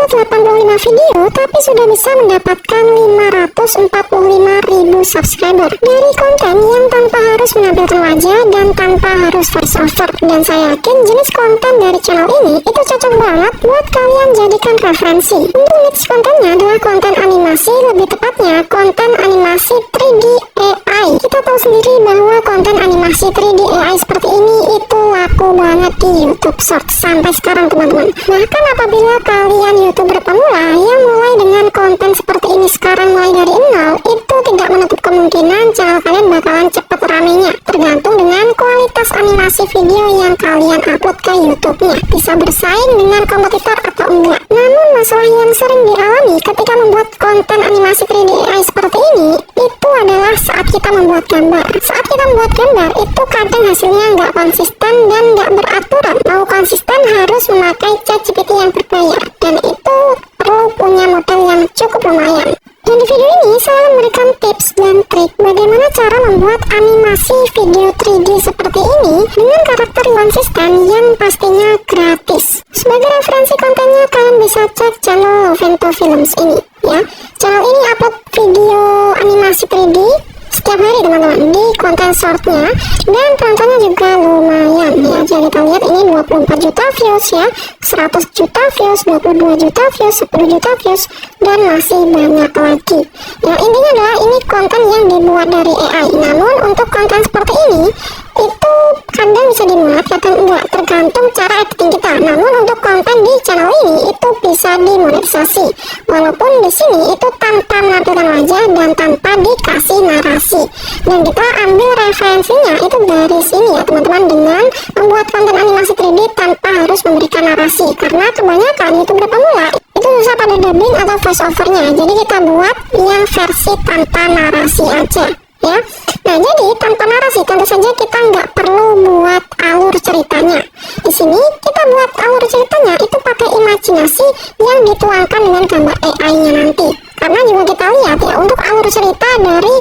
85 video tapi sudah bisa mendapatkan 545.000 subscriber dari konten yang tanpa harus menampilkan wajah dan tanpa harus voice over. Dan saya yakin jenis konten dari channel ini itu cocok banget buat kalian jadikan referensi. Untuk next kontennya adalah konten animasi, lebih tepatnya konten animasi 3D AI. Kita tahu sendiri bahwa konten animasi 3D AI seperti ini itu laku banget di YouTube Shorts sampai sekarang, teman-teman. Bahkan apabila kalian YouTuber pemula yang mulai dengan konten seperti ini sekarang mulai dari nol, itu tidak menutup kemungkinan channel kalian bakalan cepat ramenya, tergantung dengan kualitas animasi video yang kalian upload ke YouTube-nya, bisa bersaing dengan kompetitor atau enggak. Namun masalah yang sering dialami ketika membuat konten animasi 3D AI seperti ini itu adalah saat kita membuat gambar. Saat kita membuat gambar itu kadang hasilnya nggak konsisten dan nggak beraturan. Mau konsisten harus memakai ChatGPT yang berbayar, dan itu perlu punya modal yang cukup lumayan. Dan di video ini saya memberikan tips dan trik bagaimana cara membuat animasi video 3D seperti ini dengan karakter konsisten yang pastinya gratis. Sebagai referensi kontennya kalian bisa cek channel Vento Films ini ya. Channel ini upload video animasi 3D setiap hari, teman-teman, di konten shortnya, dan penontonnya juga lumayan ya. Jadi kita lihat ini 24 juta views ya, 100 juta views, 22 juta views, 10 juta views, dan masih banyak lagi ya. Intinya adalah ini konten yang dibuat dari AI. Namun untuk konten seperti ini itu kadang bisa dimuat, kadang enggak, tergantung cara editing kita. Namun untuk konten di channel ini itu bisa dimonetisasi, walaupun di sini itu tanpa menampilkan wajah dan tanpa dikasih narasi. Dan kita ambil referensinya itu dari sini ya, teman-teman, dengan membuat konten animasi 3D tanpa harus memberikan narasi, karena kebanyakan YouTuber pemula itu susah pada dubbing atau voice overnya. Jadi kita buat yang versi tanpa narasi aja ya. Nah, jadi tanpa narasi tentu saja kita nggak perlu buat alur ceritanya. Di sini kita buat alur ceritanya itu pakai imajinasi yang dituangkan dengan gambar AI-nya nanti. Karena juga kita lihat ya, untuk alur cerita dari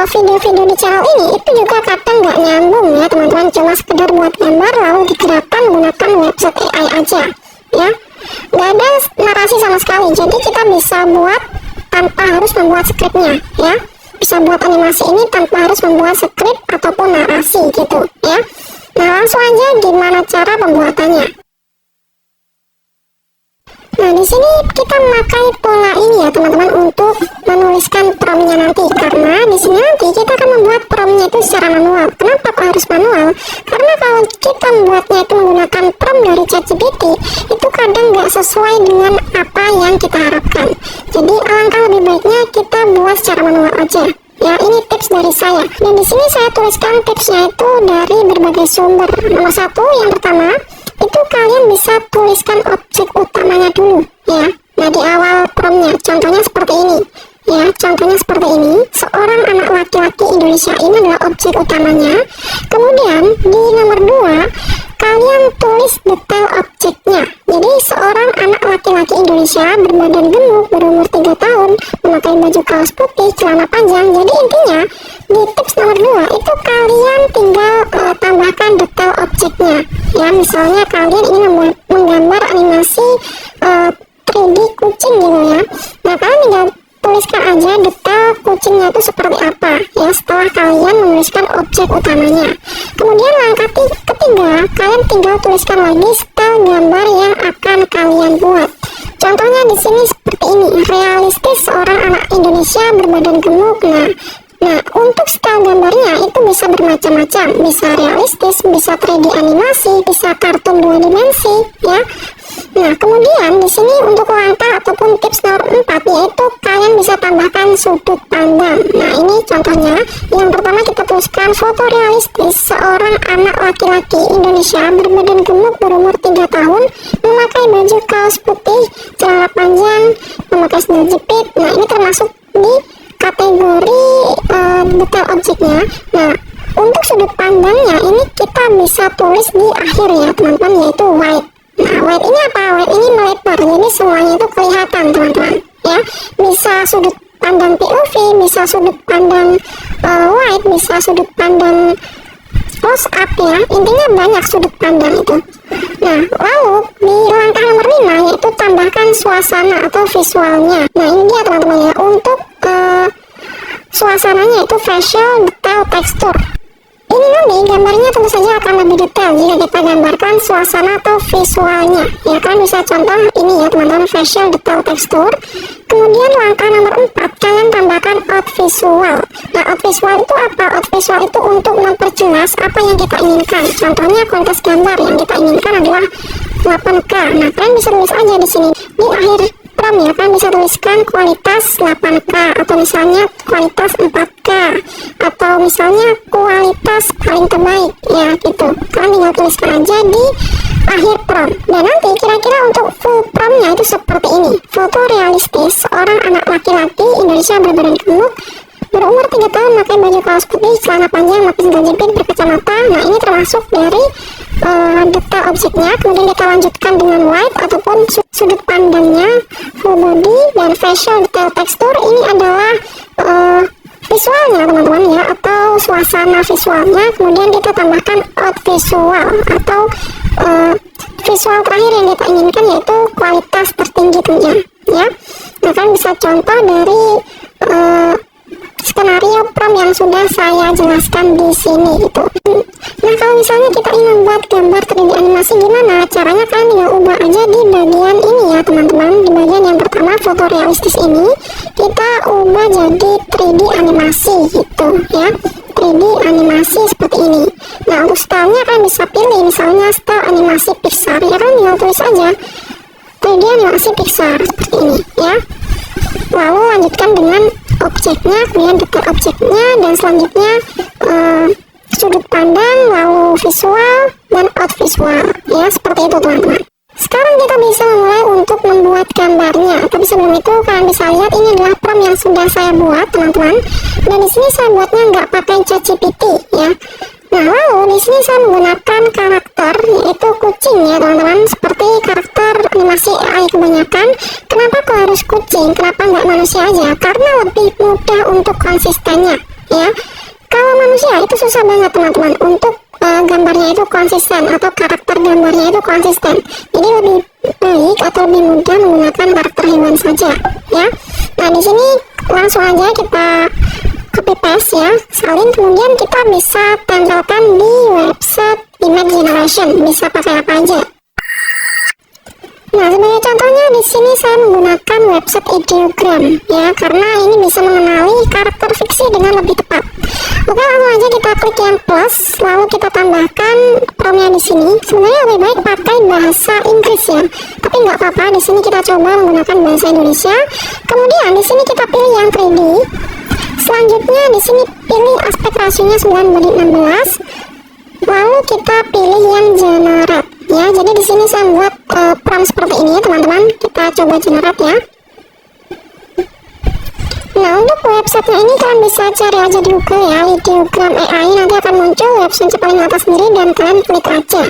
video-video di channel ini itu juga kadang nggak nyambung ya, teman-teman. Cuma sekedar buat gambar lalu digerakkan menggunakan website AI aja ya. Nggak ada narasi sama sekali. Jadi kita bisa buat tanpa harus membuat skripnya ya. Bisa buat animasi ini tanpa harus membuat skrip ataupun narasi gitu ya. Nah, langsung aja gimana cara pembuatannya. Nah, di sini kita memakai pola ini ya, teman-teman, untuk menuliskan promnya nanti. Karena di sini nanti kita akan membuat promnya itu secara manual. Kenapa kok harus manual? Karena kalau kita membuatnya itu menggunakan prom dari ChatGPT, itu kadang nggak sesuai dengan apa yang kita harapkan. Jadi alangkah lebih baiknya kita buat secara manual aja. Ya, ini tips dari saya. Dan di sini saya tuliskan tipsnya itu dari berbagai sumber. Nomor satu, yang pertama, itu kalian bisa tuliskan objek utamanya dulu ya. Nah, di awal promnya contohnya seperti ini ya, contohnya seperti ini, seorang anak laki-laki Indonesia, ini adalah objek utamanya. Kemudian di nomor 2 kalian tulis detail objeknya. Jadi seorang anak laki-laki Indonesia berbadan gemuk, berumur 3 tahun, memakai baju kaos putih, celana panjang. Jadi intinya di tips nomor 2 itu kalian tinggal tambahkan detail objeknya ya. Misalnya kalian ingin menggambar animasi 3D kucing gitu ya. Nah, kalian tinggal tuliskan aja detail kucingnya itu seperti apa ya, setelah kalian menuliskan objek utamanya. Kemudian langkah ketiga, kalian tinggal tuliskan lagi style gambar yang akan kalian buat. Contohnya di sini seperti ini, realistis seorang anak Indonesia berbadan gemuk. Nah, untuk style gambarnya itu bisa bermacam-macam, bisa realistis, bisa 3D animasi, bisa kartun 2 dimensi ya. Nah, kemudian di sini untuk langkah ataupun tips nomor 4 yaitu kalian bisa tambahkan sudut pandang. Nah, ini contohnya. Yang pertama kita tuliskan foto realistis seorang anak laki-laki Indonesia berbadan gemuk, berumur 3 tahun, memakai baju kaos putih, celana panjang, memakai sandal jepit. Nah, ini termasuk di kategori detail objeknya. Nah, untuk sudut pandangnya ini kita bisa tulis di akhir ya, teman-teman, yaitu wide. Nah, wide ini apa? Wide ini melebar, jadi semuanya itu kelihatan, teman-teman ya. Bisa sudut pandang POV, bisa sudut pandang wide, bisa sudut pandang close up ya. Intinya banyak sudut pandang itu. Nah, lalu di langkah nomor 5 yaitu tambah tambahkan suasana atau visualnya. Nah ini dia teman-teman ya, untuk suasananya itu facial detail tekstur. Ini nanti gambarnya tentu saja akan lebih detail jika kita gambarkan suasana atau visualnya. Ya kan, bisa contoh ini ya teman-teman, facial detail tekstur. Kemudian langkah nomor 4, kalian tambahkan out visual. Nah out visual itu apa? Out visual itu untuk memperjelas apa yang kita inginkan. Contohnya kontes gambar yang kita inginkan adalah 8K. Nah kalian bisa tulis aja di sini di akhir prompt ya, kan bisa tuliskan kualitas 8K atau misalnya kualitas 4K atau misalnya kualitas paling terbaik ya gitu. Kalian tinggal tuliskan aja di akhir prompt. Dan nanti kira-kira untuk full promptnya itu seperti ini. Foto realistis seorang anak laki-laki Indonesia berbadan gemuk, berumur 3 tahun, pakai baju kaos putih, celana panjang, lapis sandal jepit, berkacamata. Nah ini termasuk dari detail objeknya. Kemudian kita lanjutkan dengan white ataupun sudut pandangnya, full body, dan facial detail tekstur. Ini adalah visualnya teman-teman ya, atau suasana visualnya. Kemudian kita tambahkan out visual atau visual terakhir yang kita inginkan, yaitu kualitas tertinggi tentunya ya. Nah kan bisa contoh dari skenario prompt yang sudah saya jelaskan di sini gitu. Nah kalau misalnya kita ingin membuat gambar 3D animasi, gimana caranya? Kalian tinggal ubah aja di bagian ini ya teman-teman. Di bagian yang pertama foto realistis ini kita ubah jadi 3D animasi gitu ya, 3D animasi seperti ini. Nah untuk stylenya kan bisa pilih misalnya style animasi Pixar ya kan, tinggal tulis aja 3D animasi Pixar seperti ini ya. Lalu lanjutkan dengan objeknya, kemudian detail objeknya, dan selanjutnya sudut pandang, lalu visual, dan out visual ya, seperti itu teman-teman. Sekarang kita bisa mulai untuk membuat gambarnya. Tapi sebelum itu kalian bisa lihat ini adalah prompt yang sudah saya buat teman-teman. Dan di sini saya buatnya nggak pakai ChatGPT ya. Nah lalu di sini saya menggunakan karakter yaitu kucing ya teman-teman, seperti karakter animasi AI kebanyakan. Kenapa kok harus kucing? Kenapa nggak manusia aja? Karena lebih mudah untuk konsistennya ya. Kalau manusia itu susah banget teman-teman untuk gambarnya itu konsisten atau karakter gambarnya itu konsisten. Jadi lebih baik atau lebih mudah menggunakan karakter hewan saja ya. Nah di sini langsung aja kita copy paste ya, salin, kemudian kita bisa tempelkan di website image generation, bisa pakai apa aja. Nah sebagai contohnya di sini saya menggunakan website ideogram ya, karena ini bisa mengenali karakter fiksi dengan lebih tepat. Oke langsung aja kita klik yang plus, lalu kita tambahkan promptnya di sini. Sebenarnya lebih baik pakai bahasa Inggris ya, tapi nggak apa-apa. Di sini kita coba menggunakan bahasa Indonesia. Kemudian di sini kita pilih yang 3D. Selanjutnya di sini pilih aspek rasionya 9:16. Lalu kita pilih yang generate ya. Jadi di sini saya buat prompt seperti ini ya teman-teman. Kita coba generate ya. Nah untuk websitenya ini kalian bisa cari aja di Google ya, ideogram AI, nanti akan muncul website paling atas sendiri dan kalian klik aja.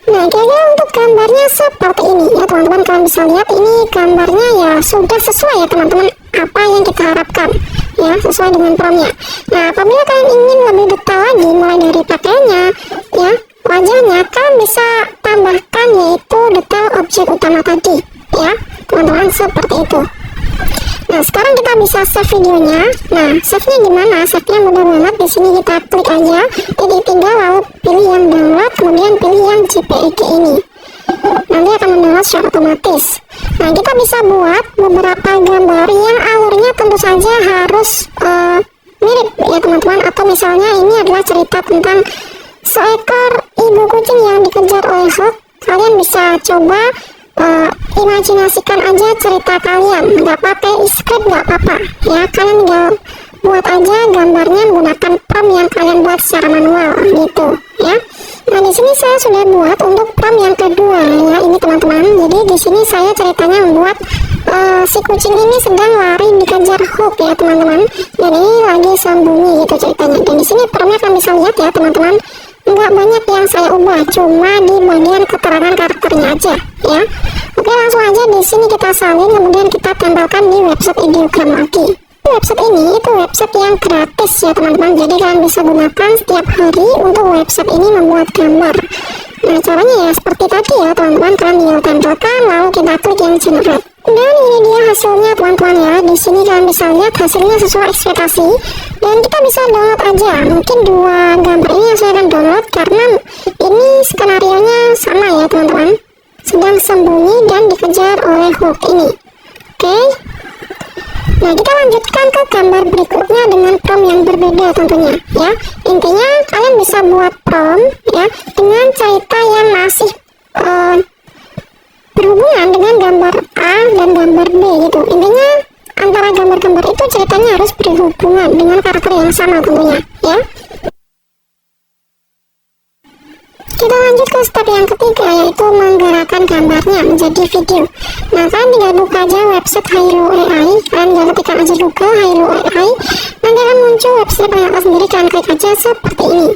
Nah kira-kira untuk gambarnya seperti ini ya teman-teman. Kalian bisa lihat ini gambarnya ya sudah sesuai ya teman-teman apa yang kita harapkan ya, sesuai dengan promptnya. Nah apabila kalian ingin lebih detail lagi mulai dari pakaiannya ya, wajahnya, kalian bisa tambahkan yaitu detail objek utama tadi ya teman-teman, seperti itu. Nah sekarang kita bisa save videonya. Nah save-nya gimana? Save-nya mudah banget. Di sini kita klik aja titik 3 lalu pilih yang download, kemudian pilih yang JPEG ini. Nanti akan mendownload secara otomatis. Nah kita bisa buat beberapa gambar yang alurnya tentu saja harus mirip ya teman-teman. Atau misalnya ini adalah cerita tentang seekor ibu kucing yang dikejar oleh Hulk. Kalian bisa coba imajinasikan aja cerita kalian, nggak pakai script nggak apa-apa ya. Kalian tinggal buat aja gambarnya menggunakan prompt yang kalian buat secara manual gitu ya. Nah di sini saya sudah buat untuk prompt yang kedua ya ini teman-teman. Jadi di sini saya ceritanya membuat si kucing ini sedang lari dikejar Hulk ya teman-teman. Dan ini lagi sembunyi gitu ceritanya. Dan di sini promptnya kalian bisa lihat ya teman-teman, nggak banyak yang saya ubah, cuma di bagian keterangan karakternya aja ya. Oke langsung aja di sini kita salin, kemudian kita tempelkan di website ideogram lagi. Website ini itu website yang gratis ya teman-teman, jadi kalian bisa gunakan setiap hari untuk website ini membuat gambar. Nah, caranya ya seperti tadi ya teman-teman, kalian tinggal tempelkan lalu kita klik yang generate. Dan ini dia hasilnya teman-teman ya. Di sini kalian bisa lihat hasilnya sesuai ekspektasi. Dan kita bisa download aja. Mungkin 2 gambar ini yang saya akan download karena ini skenarionya sama ya teman-teman. Sedang sembunyi dan dikejar oleh Hulk ini. Oke. Nah, kita lanjutkan ke gambar berikutnya dengan prompt yang berbeda tentunya ya. Intinya kalian bisa buat prompt ya dengan cerita yang masih berhubungan dengan gambar A dan gambar B gitu. Intinya antara gambar-gambar itu ceritanya harus berhubungan dengan karakter yang sama tentunya ya. Kita lanjut ke step yang ketiga, yaitu menggerakkan gambarnya menjadi video. Nah, kalian tinggal buka aja website Hailu AI. Kalian tinggal ketikkan aja Google Hailu AI. Nanti akan muncul website paling atas sendiri. Kalian klik aja seperti ini.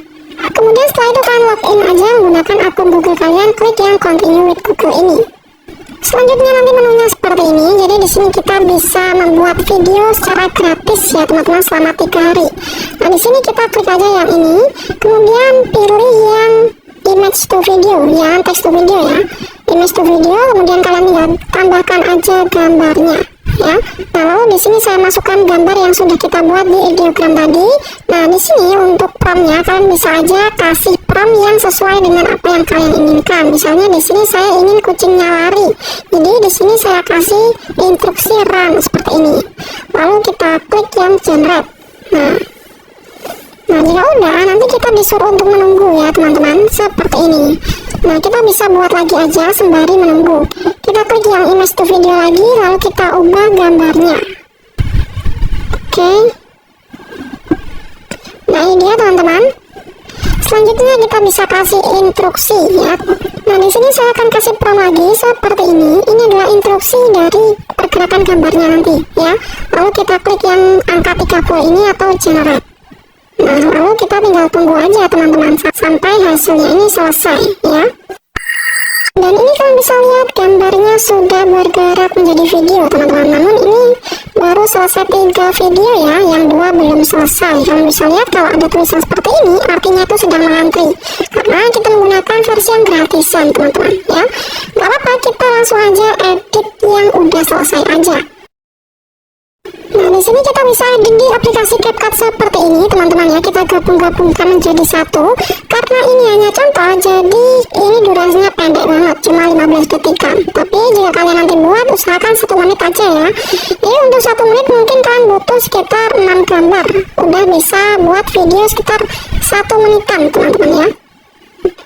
Kemudian setelah itu kalian login aja menggunakan akun Google kalian. Klik yang continue with Google ini. Selanjutnya nanti menunya seperti ini. Jadi di sini kita bisa membuat video secara gratis ya teman-teman selama 3 hari. Nah, di sini kita klik aja yang ini. Kemudian pilih yang image to video ya, text to video ya, image to video. Kemudian kalian tinggal tambahkan aja gambarnya ya. Nah, lalu di sini saya masukkan gambar yang sudah kita buat di ideogram tadi. Nah, di sini untuk promptnya kalian bisa aja kasih prompt yang sesuai dengan apa yang kalian inginkan. Misalnya di sini saya ingin kucingnya lari, jadi di sini saya kasih instruksi run seperti ini. Lalu kita klik yang generate. Nah, jika udah, nanti kita disuruh untuk menunggu ya teman-teman, seperti ini. Nah, kita bisa buat lagi aja sembari menunggu. Kita klik yang image to video lagi, lalu kita ubah gambarnya. Oke. Nah, ini dia teman-teman. Selanjutnya kita bisa kasih instruksi ya. Nah, di sini saya akan kasih prompt lagi seperti ini. Ini adalah instruksi dari pergerakan gambarnya nanti ya. Lalu kita klik yang angka 30 ini atau generate. Nah, lalu kita tinggal tunggu aja teman-teman sampai hasilnya ini selesai ya. Dan ini kalian bisa lihat gambarnya sudah bergerak menjadi video teman-teman. Namun ini baru selesai 3 video ya, yang 2 belum selesai. Kalian bisa lihat kalau ada tulisan seperti ini artinya itu sedang mengantri, karena kita menggunakan versi yang gratisan teman-teman ya. Gak apa-apa, kita langsung aja edit yang udah selesai aja. Nah, di sini kita bisa edit di aplikasi CapCut seperti ini teman-teman ya. Kita gabung-gabungkan menjadi satu. Karena ini hanya contoh, jadi ini durasinya pendek banget, cuma 15 detikan. Tapi jika kalian nanti buat, usahakan 1 menit aja ya. Jadi untuk 1 menit mungkin kalian butuh sekitar 6 gambar. Udah bisa buat video sekitar 1 menitan teman-teman ya.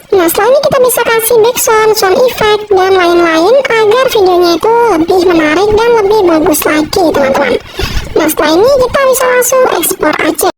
Nah, setelah ini kita bisa kasih background, sound effect, dan lain-lain agar videonya itu lebih menarik dan lebih bagus lagi teman-teman. Nah, setelah ini kita bisa langsung ekspor aja.